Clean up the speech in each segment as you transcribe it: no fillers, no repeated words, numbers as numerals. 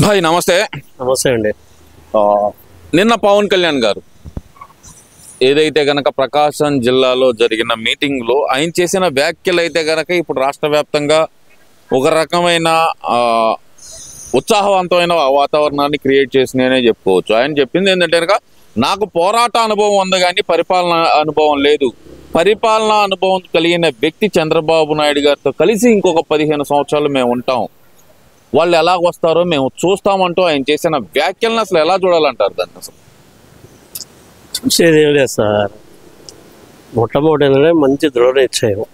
భాయ్ నమస్తే. నమస్తే అండి. నిన్న పవన్ కళ్యాణ్ గారు ఏదైతే గనక ప్రకాశం జిల్లాలో జరిగిన మీటింగ్లో ఆయన చేసిన వ్యాఖ్యలు అయితే గనక ఇప్పుడు రాష్ట్ర వ్యాప్తంగా ఒక రకమైన ఉత్సాహవంతమైన వాతావరణాన్ని క్రియేట్ చేసిననే చెప్పుకోవచ్చు. ఆయన చెప్పింది ఏంటంటే కనుక నాకు పోరాట అనుభవం ఉంది కానీ పరిపాలన అనుభవం లేదు. పరిపాలనా అనుభవం కలిగిన వ్యక్తి చంద్రబాబు నాయుడు గారితో కలిసి ఇంకొక 15 సంవత్సరాలు మేము ఉంటాం, వాళ్ళు ఎలా వస్తారో మేము చూస్తామంటూ ఆయన చేసిన వ్యాఖ్యలను అసలు ఎలా చూడాలంటారు దాన్ని? అసలు చూసేది ఏం లేదు సార్. మొట్టమొదటి మంచి దృఢ నిశ్చయం,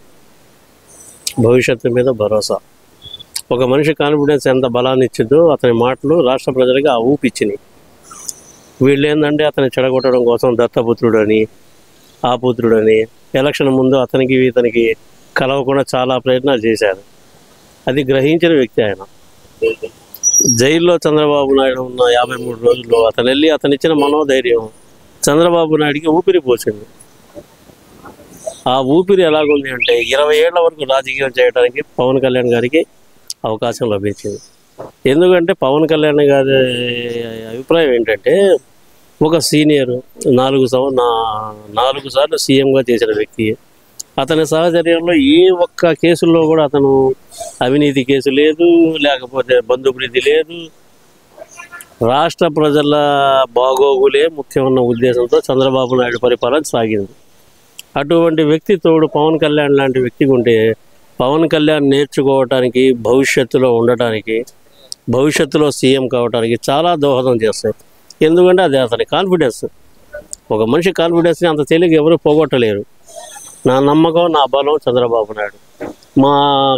భవిష్యత్తు మీద భరోసా. ఒక మనిషి కాన్ఫిడెన్స్ ఎంత బలాన్ని ఇచ్చిందో అతని మాటలు రాష్ట్ర ప్రజలకి ఆ ఊపిచ్చినాయి. వీళ్ళు ఏంటంటే అతన్ని చెడగొట్టడం కోసం దత్తపుత్రుడని ఆ పుత్రుడని ఎలక్షన్ ముందు అతనికి ఇతనికి కలవకుండా చాలా ప్రయత్నాలు చేశారు. అది గ్రహించిన వ్యక్తి ఆయన. జైల్లో చంద్రబాబు నాయుడు ఉన్న 53 రోజుల్లో అతను వెళ్ళి అతను ఇచ్చిన మనోధైర్యం చంద్రబాబు నాయుడికి ఊపిరి పోసింది. ఆ ఊపిరి ఎలాగుంది అంటే 20 ఏళ్ల వరకు రాజకీయం చేయడానికి పవన్ కళ్యాణ్ గారికి అవకాశం లభించింది. ఎందుకంటే పవన్ కళ్యాణ్ గారి అభిప్రాయం ఏంటంటే ఒక సీనియర్ 4 సార్లు సీఎంగా చేసిన వ్యక్తి, అతని సహచర్యంలో ఏ ఒక్క కేసుల్లో కూడా అతను అవినీతి కేసు లేదు, లేకపోతే బంధుప్రీతి లేదు. రాష్ట్ర ప్రజల బాగోగులే ముఖ్యమైన ఉద్దేశంతో చంద్రబాబు నాయుడు పరిపాలన సాగింది. అటువంటి వ్యక్తి తోడు పవన్ కళ్యాణ్ లాంటి వ్యక్తికి ఉంటే పవన్ కళ్యాణ్ నేర్చుకోవటానికి, భవిష్యత్తులో ఉండటానికి, భవిష్యత్తులో సీఎం కావడానికి చాలా దోహదం చేస్తాయి. ఎందుకంటే అది అతని కాన్ఫిడెన్స్. ఒక మనిషి కాన్ఫిడెన్స్ని అంత తేలిక ఎవరు పోగొట్టలేరు. నా నమ్మకం, నా బలం చంద్రబాబు నాయుడు. మా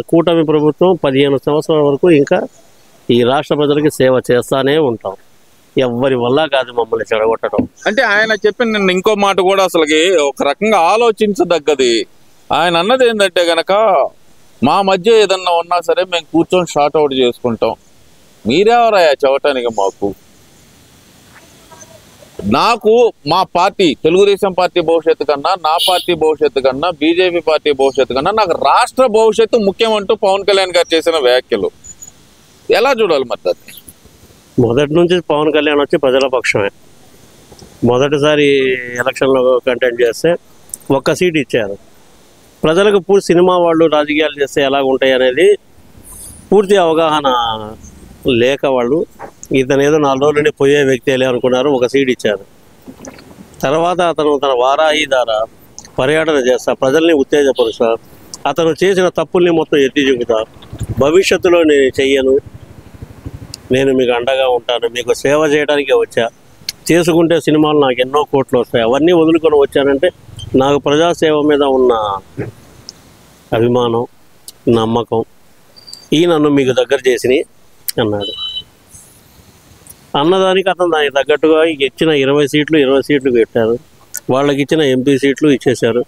కూటమి ప్రభుత్వం 15 సంవత్సరాల వరకు ఇంకా ఈ రాష్ట్ర ప్రజలకి సేవ చేస్తానే ఉంటాం. ఎవ్వరి వల్ల కాదు మమ్మల్ని చెడగొట్టడం. అంటే ఆయన చెప్పిన నిన్న ఇంకో మాట కూడా అసలుకి ఒక రకంగా ఆలోచించదగ్గది. ఆయన అన్నది ఏంటంటే గనక మా మధ్య ఏదన్నా ఉన్నా సరే మేము కూర్చొని షార్ట్ అవుట్ చేసుకుంటాం, మీరెవరయ్యా చెప్పటానికి మాకు? నాకు మా పార్టీ తెలుగుదేశం పార్టీ భవిష్యత్తు కన్నా, నా పార్టీ భవిష్యత్తు కన్నా, బీజేపీ పార్టీ భవిష్యత్తు కన్నా నాకు రాష్ట్ర భవిష్యత్తు ముఖ్యమంటూ పవన్ కళ్యాణ్ గారు చేసిన వ్యాఖ్యలు ఎలా చూడాలి మరి దాన్ని? మొదటి నుంచి పవన్ కళ్యాణ్ వచ్చి ప్రజల పక్షమే. మొదటిసారి ఎలక్షన్లో కంటెంట్ చేస్తే ఒక్క సీట్ ఇచ్చారు. ప్రజలకు పూర్తి సినిమా వాళ్ళు రాజకీయాలు చేస్తే ఎలాగుంటాయి అనేది పూర్తి అవగాహన లేక వాళ్ళు ఇతను ఏదో 4 రోజుల నుండి పోయే వ్యక్తి అనుకున్నారు, ఒక సీట్ ఇచ్చారు. తర్వాత అతను తన వారాహి ద్వారా పర్యటన చేస్తా, ప్రజల్ని ఉత్తేజపరుస్తా, అతను చేసిన తప్పుల్ని మొత్తం ఎత్తి చూపుతా, భవిష్యత్తులో నేను చెయ్యను, నేను మీకు అండగా ఉంటాను, మీకు సేవ చేయడానికే వచ్చా, చేసుకుంటే సినిమాలు నాకు ఎన్నో కోట్లు వస్తాయి, అవన్నీ వదులుకొని వచ్చానంటే నాకు ప్రజాసేవ మీద ఉన్న అభిమానం, నమ్మకం ఈ నన్ను మీకు దగ్గర చేసినాయి అన్నాడు. అన్నదానికి అతను దానికి తగ్గట్టుగా ఇచ్చిన 20 సీట్లు పెట్టారు. వాళ్ళకి ఇచ్చిన ఎంపీ సీట్లు ఇచ్చేశారు.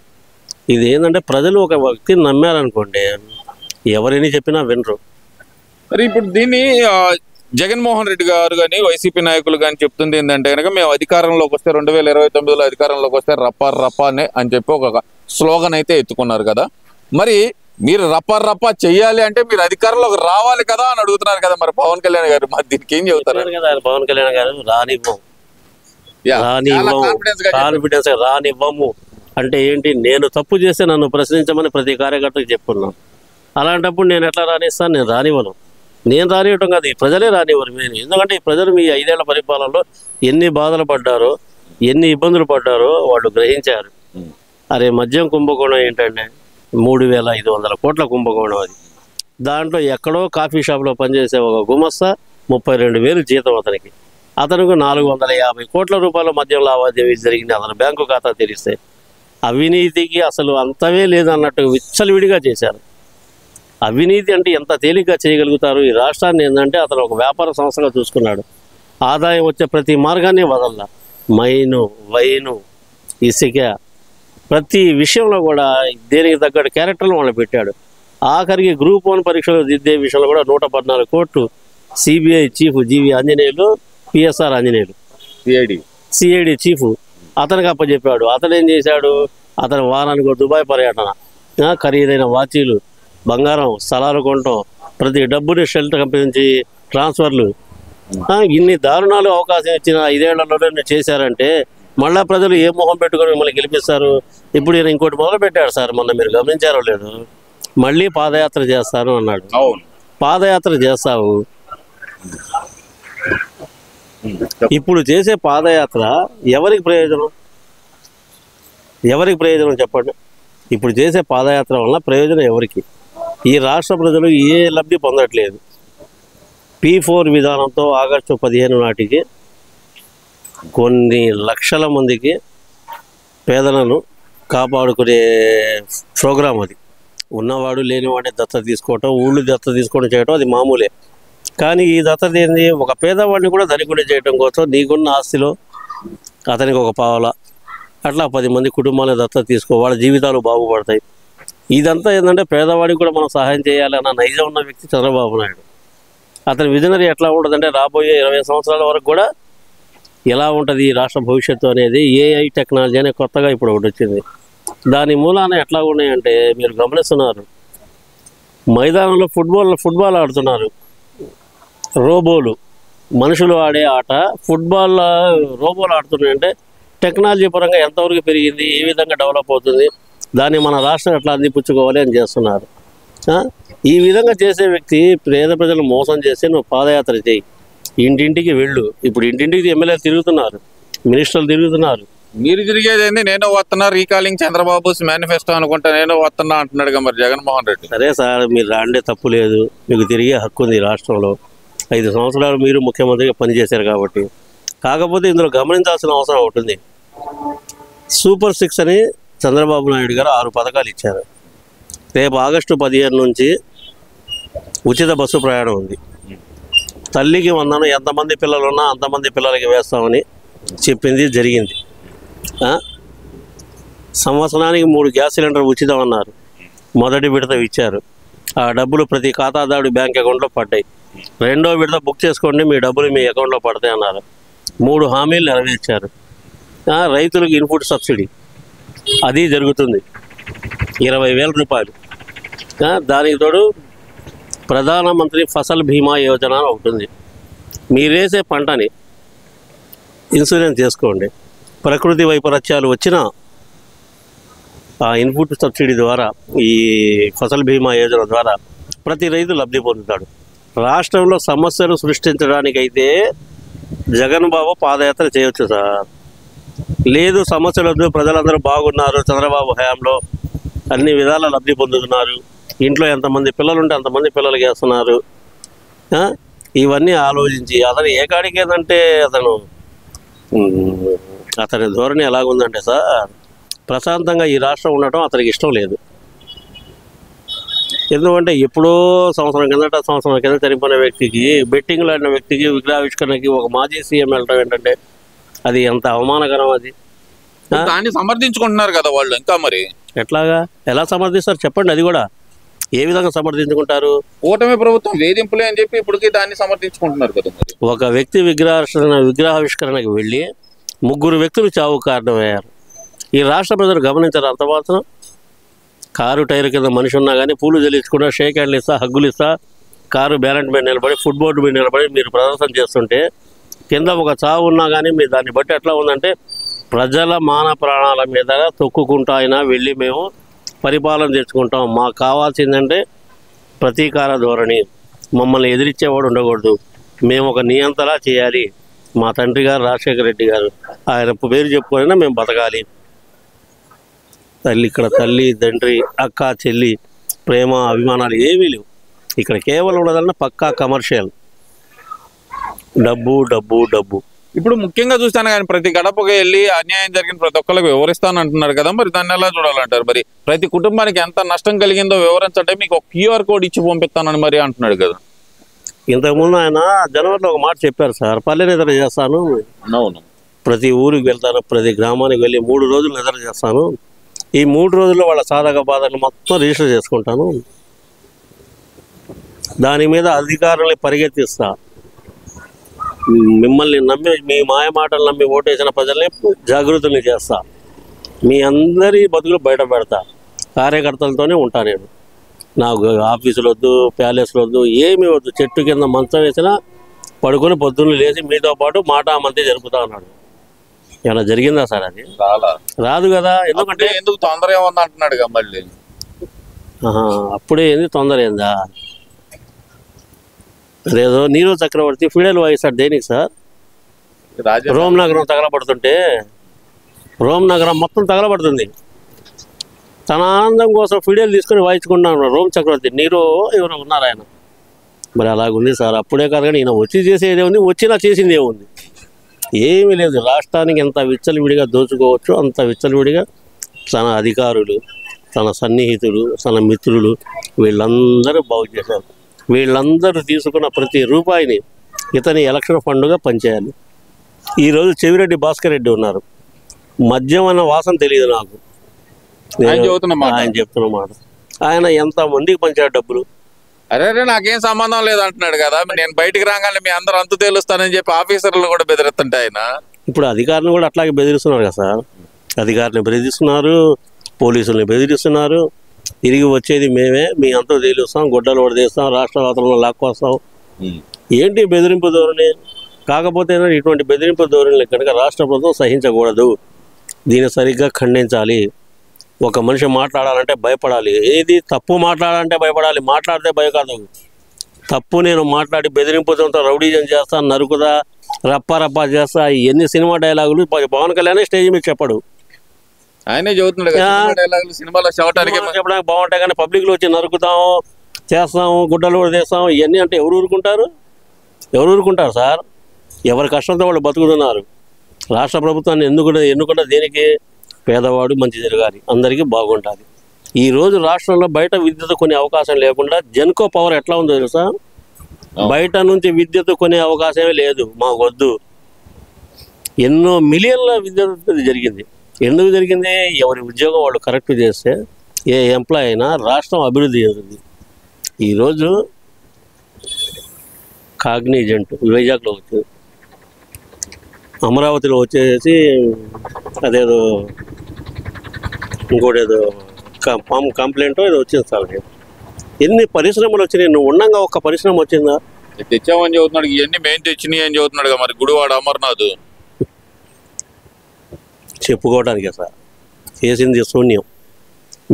ఇది ఏంటంటే ప్రజలు ఒక వ్యక్తిని నమ్మారనుకోండి, ఎవరైనా చెప్పినా వినరు. మరి ఇప్పుడు దీన్ని జగన్మోహన్ రెడ్డి గారు కానీ వైసీపీ నాయకులు కానీ చెప్తుంది ఏంటంటే కనుక మేము అధికారంలోకి వస్తే 2029లో అధికారంలోకి వస్తే రప్పానే అని చెప్పి ఒక స్లోగన్ అయితే ఎత్తుకున్నారు కదా. మరి మీరు రప్పా చెయ్యాలి అంటే మీరు అధికారంలోకి రావాలి కదా అని అడుగుతున్నారు కదా మరి పవన్ కళ్యాణ్ గారు. మరి దీనికి ఏం చెబుతారు కదా? పవన్ కళ్యాణ్ గారు కాన్ఫిడెన్స్ రానివ్వము అంటే ఏంటి? నేను తప్పు చేస్తే నన్ను ప్రశ్నించమని ప్రతి కార్యకర్తకు చెప్పుకున్నాను. అలాంటప్పుడు నేను ఎట్లా రానిస్తాను? నేను రానివ్వను. నేను రానివ్వటం కాదు, ఈ ప్రజలే రానివ్వరు. నేను ఎందుకంటే ఈ ప్రజలు మీ 5 ఏళ్ల పరిపాలనలో ఎన్ని బాధలు పడ్డారో, ఎన్ని ఇబ్బందులు పడ్డారో వాళ్ళు గ్రహించారు. అరే మద్యం కుంభకోణం ఏంటంటే 3,500 కోట్ల కుంభకోణం. అది దాంట్లో ఎక్కడో కాఫీ షాప్లో పనిచేసే ఒక గుమస్తా 32,000 జీతం అతనికి. అతనికి 450 కోట్ల రూపాయల మద్యం లావాదేవీ జరిగింది అతను బ్యాంకు ఖాతా తెరిస్తే. అవినీతికి అసలు అంతమే లేదన్నట్టు విచ్చలవిడిగా చేశారు. అవినీతి అంటే ఎంత తేలిగ్గా చేయగలుగుతారు? ఈ రాష్ట్రాన్ని ఏంటంటే అతను ఒక వ్యాపార సంస్థగా చూసుకున్నాడు. ఆదాయం వచ్చే ప్రతి మార్గాన్ని వదల్లా. మైను, వైను, ఇసుక, ప్రతి విషయంలో కూడా దేనికి తగ్గట్టు క్యారెక్టర్లు వాళ్ళు పెట్టాడు. ఆఖరికి గ్రూప్ 1 పరీక్షలు దిద్దే విషయంలో కూడా 114 కోట్లు CBI chief GV Anjaneyulu, PSR Anjaneyulu CID chief అతనికి అప్పచెప్పాడు. అతను ఏం చేశాడు? అతను వారానికి దుబాయ్ పర్యటన, ఖరీదైన వాచీలు, బంగారం, స్థలాలు కొనటం, ప్రతి డబ్బుని షెల్టర్ కంపెనీ నుంచి ట్రాన్స్ఫర్లు, ఇన్ని దారుణాలు అవకాశం ఇచ్చిన 5 ఏళ్లలోనే చేశారంటే మళ్ళా ప్రజలు ఏ మొహం పెట్టుకొని మిమ్మల్ని గెలిపిస్తారు? ఇప్పుడు ఈయన ఇంకోటి మొదలు పెట్టాడు సార్, మొన్న మీరు గమనించారో లేదు, మళ్ళీ పాదయాత్ర చేస్తాను అన్నాడు. పాదయాత్ర చేస్తావు, ఇప్పుడు చేసే పాదయాత్ర ఎవరికి ప్రయోజనం? ఎవరికి ప్రయోజనం చెప్పండి? ఇప్పుడు చేసే పాదయాత్ర వల్ల ప్రయోజనం ఎవరికి? ఈ రాష్ట్ర ప్రజలు ఏ లబ్ధి పొందట్లేదు. P4 విధానంతో ఆగస్టు 15 నాటికి కొన్ని లక్షల మందికి పేదలను కాపాడుకునే ప్రోగ్రాం అది. ఉన్నవాడు లేనివాడిని దత్తత తీసుకోవటం, ఊళ్ళు దత్తత తీసుకోవడం చేయటం అది మామూలే. కానీ ఈ దత్తత ఏంది? ఒక పేదవాడిని కూడా ధనికుడి చేయడం కోసం నీకున్న ఆస్తిలో అతనికి ఒక పావలా అట్లా 10 మంది కుటుంబాలను దత్తత తీసుకో, వాళ్ళ జీవితాలు బాగుపడతాయి. ఇదంతా ఏంటంటే పేదవాడికి కూడా మనం సహాయం చేయాలి అన్న నైజం ఉన్న వ్యక్తి చంద్రబాబు నాయుడు. అతని విజనరీ ఎట్లా ఉంటుందంటే రాబోయే 20 సంవత్సరాల వరకు కూడా ఎలా ఉంటుంది ఈ రాష్ట్ర భవిష్యత్తు అనేది, AI టెక్నాలజీ అనే కొత్తగా ఇప్పుడు ఒకటి వచ్చింది. దాని మూలాన ఎట్లా ఉన్నాయంటే మీరు గమనిస్తున్నారు, మైదానంలో ఫుట్బాల్ ఆడుతున్నారు. రోబోలు, మనుషులు ఆడే ఆట ఫుట్బాల్ రోబోలు ఆడుతున్నాయంటే టెక్నాలజీ పరంగా ఎంతవరకు పెరిగింది, ఏ విధంగా డెవలప్ అవుతుంది, దాన్ని మన రాష్ట్రం ఎట్లా అందిపుచ్చుకోవాలి అని చేస్తున్నారు. ఈ విధంగా చేసే వ్యక్తి పేద ప్రజలు మోసం చేసి నువ్వు పాదయాత్ర చేయి, ఇంటింటికి వెళ్ళు. ఇప్పుడు ఇంటింటికి ఎమ్మెల్యేలు తిరుగుతున్నారు, మినిస్టర్లు తిరుగుతున్నారు. మీరు తిరిగేది ఏంది? నేను వస్తున్నా, రీకాలింగ్ చంద్రబాబు మేనిఫెస్టో అనుకుంటా నేను వస్తున్నా అంటున్నాడు మరి జగన్మోహన్ రెడ్డి. సరే సార్, మీరు రాండే తప్పు లేదు, మీకు తిరిగే హక్కు ఉంది. రాష్ట్రంలో 5 సంవత్సరాలు మీరు ముఖ్యమంత్రిగా పనిచేశారు కాబట్టి. కాకపోతే ఇందులో గమనించాల్సిన అవసరం ఉంటుంది. సూపర్ 6 అని చంద్రబాబు నాయుడు గారు 6 పథకాలు ఇచ్చారు. రేపు ఆగస్టు 15 నుంచి ఉచిత బస్సు ప్రయాణం ఉంది. తల్లికి వందనం, ఎంతమంది పిల్లలు ఉన్నా అంతమంది పిల్లలకి వేస్తామని చెప్పింది జరిగింది. సంవత్సరానికి 3 గ్యాస్ సిలిండర్ ఉచితం అన్నారు, మొదటి విడత ఇచ్చారు. ఆ డబ్బులు ప్రతి ఖాతాదారుడి బ్యాంక్ అకౌంట్లో పడ్డాయి. రెండో విడత బుక్ చేసుకోండి, మీ డబ్బులు మీ అకౌంట్లో పడతాయి అన్నారు. 3 హామీలు నెరవేర్చారు. రైతులకు ఇన్పుట్ సబ్సిడీ అది జరుగుతుంది, 20,000 రూపాయలు. దానికి తోడు ప్రధానమంత్రి ఫసల్ బీమా యోజన అని ఒకటి ఉంది. మీరేసే పంటని ఇన్సూరెన్స్ చేసుకోండి, ప్రకృతి వైపరీత్యాలు వచ్చినా ఆ ఇన్పుట్ సబ్సిడీ ద్వారా, ఈ ఫసల్ బీమా యోజన ద్వారా ప్రతి రైతు లబ్ధి పొందుతాడు. రాష్ట్రంలో సమస్యలు సృష్టించడానికైతే జగన్ బాబు పాదయాత్ర చేయొచ్చు సార్. లేదు సమస్యలు వద్దు, ప్రజలందరూ బాగున్నారు, చంద్రబాబు హయాంలో అన్ని విధాల లబ్ధి పొందుతున్నారు, ఇంట్లో ఎంతమంది పిల్లలు ఉంటే అంతమంది పిల్లలకి వేస్తున్నారు, ఇవన్నీ ఆలోచించి అతను ఏకాడికి ఏంటంటే అతని ధోరణి ఎలాగుందంటే సార్, ప్రశాంతంగా ఈ రాష్ట్రం ఉండటం అతనికి ఇష్టం లేదు. ఎందుకంటే ఎప్పుడో సంవత్సరం కింద చనిపోయిన వ్యక్తికి, బెట్టింగ్లు ఆడిన వ్యక్తికి, విగ్రహావిష్కరణకి ఒక మాజీ సీఎం వెళ్ళటం ఏంటంటే అది ఎంత అవమానకరం. అది దాన్ని సమర్థించుకుంటున్నారు కదా వాళ్ళు. ఇంకా మరి ఎట్లాగా ఎలా సమర్థిస్తారు చెప్పండి? అది కూడా ఏ విధంగా సమర్థించుకుంటారు? కూటమి ప్రభుత్వం వేధింపులే అని చెప్పి ఇప్పటికీ దాన్ని సమర్థించుకుంటున్నారు కదా. ఒక వ్యక్తి విగ్రహావిష్కరణకి వెళ్ళి 3 వ్యక్తులు చావు కారణమయ్యారు. ఈ రాష్ట్ర ప్రజలు గమనించారు. అంత మాత్రం కారు టైర్ కింద మనిషి ఉన్నా కానీ పూలు జల్లించకుండా షేక్ హ్యాండ్లు ఇస్తా, హగ్గులు ఇస్తా, కారు బ్యాలెన్స్ మీద నిలబడి, ఫుట్బోర్డు మీద నిలబడి మీరు ప్రదర్శన చేస్తుంటే కింద ఒక చావు ఉన్నా కానీ మీరు దాన్ని బట్టి ఎట్లా ఉందంటే ప్రజల మాన ప్రాణాల మీద తొక్కుకుంటా అయినా వెళ్ళి మేము పరిపాలన తెచ్చుకుంటాం, మాకు కావాల్సిందంటే ప్రతీకార ధోరణి, మమ్మల్ని ఎదిరించేవాడు ఉండకూడదు, మేము ఒక నియంతలా చేయాలి, మా తండ్రి గారు రాజశేఖర రెడ్డి గారు ఆయన పేరు చెప్పుకోనైనా మేము బతకాలి. ఇక్కడ తల్లి తండ్రి అక్క చెల్లి ప్రేమ అభిమానాలు ఏమీ లేవు. ఇక్కడ కేవలం ఉన్నదన్న పక్కా కమర్షియల్, డబ్బు డబ్బు డబ్బు. ఇప్పుడు ముఖ్యంగా చూస్తాను కానీ ప్రతి గడపకి వెళ్ళి అన్యాయం జరిగిన ప్రతి ఒక్కరికి వివరిస్తాను అంటున్నారు కదా, మరి దాన్ని ఎలా చూడాలంటారు? మరి ప్రతి కుటుంబానికి ఎంత నష్టం కలిగిందో వివరించంటే మీకు ఒక QR కోడ్ ఇచ్చి పంపిస్తానని మరి అంటున్నాడు కదా. ఇంతకుముందు ఆయన జనవరిలో ఒక మాట చెప్పారు సార్, పల్లె నిద్ర చేస్తాను, అవును, ప్రతి ఊరికి వెళ్తాను, ప్రతి గ్రామానికి వెళ్ళి 3 రోజులు నిద్ర చేస్తాను, ఈ 3 రోజుల్లో వాళ్ళ సాధక బాధలు మొత్తం రిజిస్టర్ చేసుకుంటాను, దాని మీద అధికారుల్ని పరిగెత్తిస్తా, మిమ్మల్ని నమ్మి మీ మాయ మాటలు నమ్మి ఓటేసిన ప్రజల్ని జాగృతుల్ని చేస్తా, మీ అందరి బతుకులు బయట పెడతా, కార్యకర్తలతోనే ఉంటా నేను, నాకు ఆఫీసులు వద్దు, ప్యాలెస్లు వద్దు, ఏమీ వద్దు, చెట్టు కింద మంచం వేసినా పడుకొని పొద్దున్న లేచి మీతో పాటు మాట మంది జరుపుతా ఉన్నాడు. ఏమైనా జరిగిందా సార్? అది రాదు కదా. ఎందుకంటే ఎందుకు తొందర ఏమన్నా అంటున్నాడు మళ్ళీ. అప్పుడే ఏంది తొందర ఏందా? అదేదో నీరజ్ చక్రవర్తి ఫిడెల్ వాయిస్తాడు దేనికి సార్? రోమ్ నగరం తగలబడుతుంటే రోమ్ నగరం మొత్తం తగలబడుతుంది. తన ఆనందం కోసం ఫిడెల్ తీసుకుని వాయించుకుంటున్నాడు రోమ్ చక్రవర్తి. నీరో ఎవరో ఉన్నారు ఆయన. మరి అలాగుంది సార్. అప్పుడే కాదు కానీ ఈయన వచ్చి చేసేదే ఉంది, వచ్చినా చేసింది ఏముంది? ఏమీ లేదు. రాష్ట్రానికి ఎంత విచ్చలవిడిగా దోచుకోవచ్చు అంత విచ్చలవిడిగా తన అధికారులు, తన సన్నిహితులు, తన మిత్రులు వీళ్ళందరూ బాగు చేశారు. వీళ్ళందరూ తీసుకున్న ప్రతి రూపాయిని ఇతని ఎలక్షన్ ఫండ్గా పనిచేయాలి. ఈరోజు చెవిరెడ్డి భాస్కర్ రెడ్డి ఉన్నారు. మద్యం అన్న వాసన తెలియదు నాకు. ఆయన చెప్తున్న మాట. ఆయన ఎంత మందికి పంచాడు డబ్బులు? అరే నాకేం సంబంధం లేదు అంటున్నాడు కదా. నేను బయటికి రాగానే మీ అందరూ అంతు తేలుస్తానని చెప్పి ఆఫీసర్లు కూడా బెదిరిస్తుంటే ఆయన ఇప్పుడు అధికారులను కూడా అట్లాగే బెదిరిస్తున్నారు కదా సార్. అధికారులను బెదిరిస్తున్నారు, పోలీసుల్ని బెదిరిస్తున్నారు. తిరిగి వచ్చేది మేమే, మీ అంతా తేలుస్తాం, గుడ్డలు వడదీస్తాం, రాష్ట్ర వాతావరణంలో లాక్కొస్తాం. ఏంటి బెదిరింపు ధోరణి? కాకపోతే ఇటువంటి బెదిరింపు ధోరణిని కనుక రాష్ట్ర ప్రభుత్వం సహించకూడదు. దీన్ని సరిగ్గా ఖండించాలి. ఒక మనిషి మాట్లాడాలంటే భయపడాలి. ఏది తప్పు మాట్లాడాలంటే భయపడాలి, మాట్లాడితే భయకాదు. తప్పు నేను మాట్లాడి బెదిరింపుతో రౌడీజం చేస్తా, నరుకుదా, రప్పా రప్పా చేస్తా, ఎన్ని సినిమా డైలాగులు పవన్ కళ్యాణ్ స్టేజ్ మీద చెప్పడు. ఆయనే చెబుతున్నాడు సినిమాలో చెప్పడానికి బాగుంటాయి కానీ పబ్లిక్లో వచ్చి నరుకుతాము, చేస్తాము, గుడ్డలు కూడా చేస్తాము ఇవన్నీ అంటే ఎవరు ఊరుకుంటారు? ఎవరు ఊరుకుంటారు సార్? ఎవరి కష్టంతో వాళ్ళు బతుకుతున్నారు. రాష్ట్ర ప్రభుత్వాన్ని ఎన్నుకున్న దేనికి? పేదవాడు మంచి జరగాలి, అందరికీ బాగుంటుంది. ఈరోజు రాష్ట్రంలో బయట విద్యుత్ కొనే అవకాశం లేకుండా జెన్కో పవర్ ఎట్లా ఉందో తెలుసా? బయట నుంచి విద్యుత్ కొనే అవకాశమే లేదు, మాకు వద్దు. ఎన్నో మిలియన్ల విద్యుత్ జరిగింది. ఎందుకు జరిగింది? ఎవరి ఉద్యోగం వాళ్ళు కరెక్ట్ చేస్తే ఏ ఎంప్లాయ్ అయినా రాష్ట్రం అభివృద్ధి చెందుతుంది. ఈరోజు కాగ్నిజెంట్ వైజాగ్లో వచ్చింది, అమరావతిలో వచ్చేసి అదేదో ఇంకోటేదో కంప్లైంట్ ఏదో వచ్చింది సార్. ఎన్ని పరిశ్రమలు వచ్చినాయి? నువ్వు ఉండగా ఒక్క పరిశ్రమ వచ్చిందా? తెచ్చామని చదువుతున్నాడు. ఇవన్నీ మేము తెచ్చినాయి అని చదువుతున్నాడు. మరి గుడివాడ అమర్నాథ్ చెప్పుకోవడానికే సార్. చేసింది శూన్యం.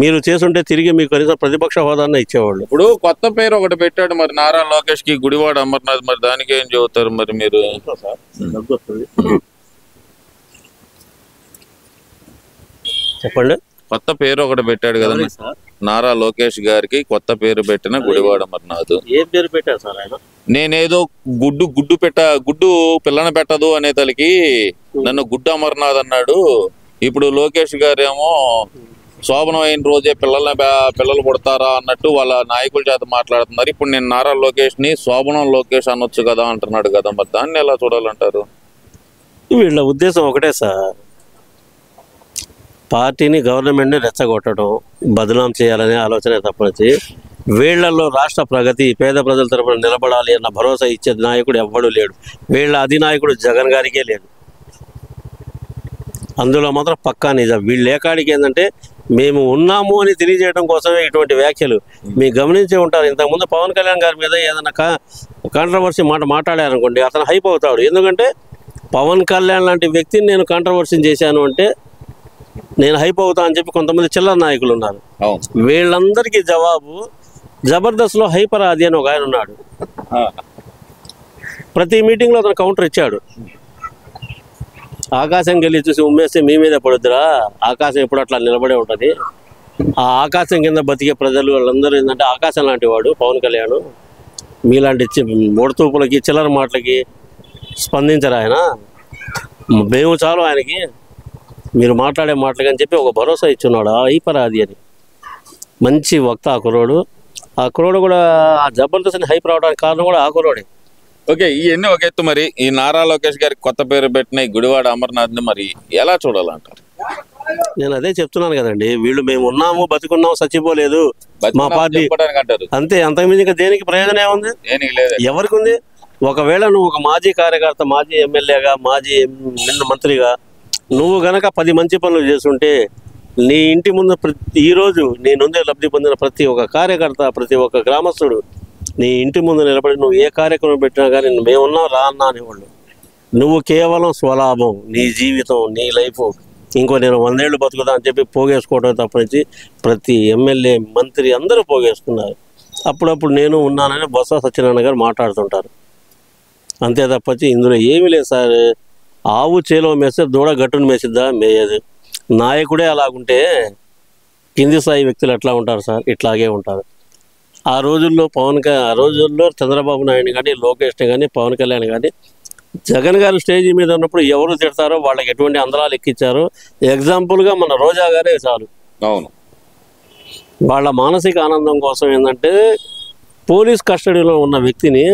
మీరు చేసుంటే తిరిగి మీకు కనీసం ప్రతిపక్ష హోదాన్ని ఇచ్చేవాళ్ళు. ఇప్పుడు కొత్త పేరు ఒకటి పెట్టాడు మరి నారా లోకేష్ కి, గుడివాడ అమర్నాథ్. మరి దానికి ఏం చెబుతారు మరి మీరు? చెప్పండి. కొత్త పేరు ఒకటి పెట్టాడు కదా నారా లోకేష్ గారికి, కొత్త పేరు పెట్టిన గుడివాడ అమర్నాథ్. ఏం పేరు పెట్టారు సార్ ఆయన? నేనేదో గుడ్డు పిల్లన పెట్టదు అనే తలకి నన్ను గుడ్డు అమర్నాథ్ అన్నాడు. ఇప్పుడు లోకేష్ గారేమో శోభనం అయిన రోజే పిల్లలు పుడతారా అన్నట్టు వాళ్ళ నాయకుల చేత మాట్లాడుతున్నారు. ఇప్పుడు నేను నారా లోకేష్ ని శోభనం లోకేష్ అనొచ్చు కదా అంటున్నాడు కదా. మరి దాన్ని ఎలా చూడాలంటారు? వీళ్ళ ఉద్దేశం ఒకటే సార్, పార్టీని గవర్నమెంట్ని రెచ్చగొట్టడం, బదనాం చేయాలనే ఆలోచన తప్పనిచ్చి వీళ్లలో రాష్ట్ర ప్రగతి, పేద ప్రజల తరపున నిలబడాలి అన్న భరోసా ఇచ్చే నాయకుడు ఎవ్వడూ లేడు. వీళ్ళ అధినాయకుడు జగన్ గారికే లేదు. అందులో మాత్రం పక్కా నిజం. వీళ్ళు ఏకాడికి ఏంటంటే మేము ఉన్నాము అని తెలియజేయడం కోసమే ఇటువంటి వ్యాఖ్యలు. మీరు గమనించే ఉంటారు. ఇంతకుముందు పవన్ కళ్యాణ్ గారి మీద ఏదైనా కాంట్రవర్సీ మాట్లాడారనుకోండి, అతను హైప్ అవుతాడు. ఎందుకంటే పవన్ కళ్యాణ్ లాంటి వ్యక్తిని నేను కాంట్రవర్సీ చేశాను అంటే నేను హైప్ అవుతా అని చెప్పి కొంతమంది చిల్లర నాయకులు ఉన్నారు. వీళ్ళందరికీ జవాబు జబర్దస్త్లో హైపర్ ఆది అని ఒక ఆయన ఉన్నాడు. ప్రతి మీటింగ్లో అతను కౌంటర్ ఇచ్చాడు. ఆకాశం వెళ్ళి చూసి ఉమ్మేస్తే మీ మీదే పడుద్దురా, ఆకాశం ఎప్పుడు అట్లా నిలబడే ఉంటుంది. ఆ ఆకాశం కింద బతికే ప్రజలు వాళ్ళందరూ ఏంటంటే ఆకాశం లాంటి వాడు పవన్ కళ్యాణ్. మీలాంటి మూడతూపులకి చిల్లర మాటలకి స్పందించరు ఆయన. మేము చాలు ఆయనకి, మీరు మాట్లాడే మాటలు అని చెప్పి ఒక భరోసా ఇచ్చున్నాడు. హైపరాది అని మంచి వక్త ఆ కుర్రోడు. ఆ కుర్రోడు కూడా ఆ జబర్దస్త్ హైప్ రావడానికి కారణం కూడా ఆ కుర్రోడే. ఓకే, ఇవన్నీ ఒక ఎత్తు. మరి ఈ నారా లోకేష్ గారికి కొత్త పేరు పెట్టిన ఈ గుడివాడ అమర్నాథ్ ని మరి ఎలా చూడాలంటారు? నేను అదే చెప్తున్నాను కదండి. వీళ్ళు మేము ఉన్నాము, బతుకున్నాము, చచ్చిపోలేదు మా పార్టీ అంటారు అంతే. అంతకుమించి ఇంకా దేనికి ప్రయోజనం ఏముంది? ఎవరికి ఉంది? ఒకవేళ నువ్వు ఒక మాజీ కార్యకర్త, మాజీ ఎమ్మెల్యేగా, మాజీ మంత్రిగా నువ్వు గనక 10 మంచి పనులు చేస్తుంటే నీ ఇంటి ముందు ఈరోజు నీ నుండి లబ్ధి పొందిన ప్రతి ఒక్క కార్యకర్త, ప్రతి ఒక్క గ్రామస్తుడు నీ ఇంటి ముందు నిలబడి నువ్వు ఏ కార్యక్రమం పెట్టినా కానీ మేమున్నాం రా అన్నా అనేవాళ్ళు. నువ్వు కేవలం స్వలాభం, నీ జీవితం, నీ లైఫ్, ఇంకో నేను 100 ఏళ్ళు బతుకుదా అని చెప్పి పోగేసుకోవడం తప్పనించి ప్రతి ఎమ్మెల్యే, మంత్రి అందరూ పోగేసుకున్నారు. అప్పుడప్పుడు నేను ఉన్నానని బొత్స సత్యనారాయణ గారు మాట్లాడుతుంటారు. అంతే తప్పచ్చి ఇందులో ఏమీ లేదు సార్. ఆవు చేలో మేస్తే దూడ గట్టును మేసిద్దా? మేయదు. నాయకుడే అలాగుంటే కింది స్థాయి వ్యక్తులు ఎట్లా ఉంటారు సార్? ఇట్లాగే ఉంటారు. ఆ రోజుల్లో చంద్రబాబు నాయుడు కానీ, లోకేష్ని కానీ, పవన్ కళ్యాణ్ కానీ, జగన్ గారు స్టేజ్ మీద ఉన్నప్పుడు ఎవరు తిడతారో వాళ్ళకి ఎటువంటి అందరాలు ఎక్కించారో ఎగ్జాంపుల్గా మన రోజా గారే చాలు. అవును. వాళ్ళ మానసిక ఆనందం కోసం ఏంటంటే పోలీస్ కస్టడీలో ఉన్న వ్యక్తిని,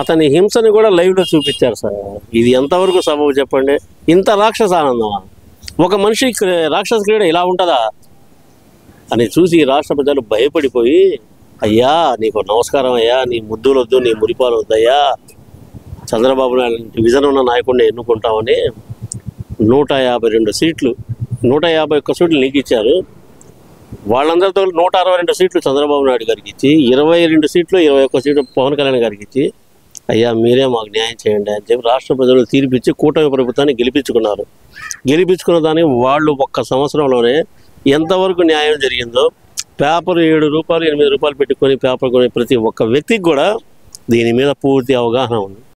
అతని హింసని కూడా లైవ్లో చూపించారు సార్. ఇది ఎంతవరకు సబబు చెప్పండి? ఇంత రాక్షస ఆనందమా? ఒక మనిషి రాక్షస క్రీడ ఇలా ఉంటుందా అని చూసి రాష్ట్ర ప్రజలు భయపడిపోయి, అయ్యా నీకు నమస్కారం అయ్యా, నీ ముద్దులు వద్దు, నీ మురిపాలు వద్దయ్యా, చంద్రబాబు నాయుడు విజన్ ఉన్న నాయకుడిని ఎన్నుకుంటామని 152 సీట్లు, 151 సీట్లు నీకు ఇచ్చారు. వాళ్ళందరితో 162 సీట్లు చంద్రబాబు నాయుడు గారికి ఇచ్చి, 22 సీట్లు 21 సీట్లు పవన్ కళ్యాణ్ గారికి ఇచ్చి, అయ్యా మీరే మాకు న్యాయం చేయండి అని చెప్పి రాష్ట్ర ప్రజలు తీర్పిచ్చి కూటమి ప్రభుత్వాన్ని గెలిపించుకున్నారు. గెలిపించుకున్న దాన్ని వాళ్ళు ఒక్క సంవత్సరంలోనే ఎంతవరకు న్యాయం జరిగిందో, పేపర్ 7 రూపాయలు 8 రూపాయలు పెట్టుకొని పేపర్ కొనే ప్రతి ఒక్క వ్యక్తికి కూడా దీని మీద పూర్తి అవగాహన ఉంది.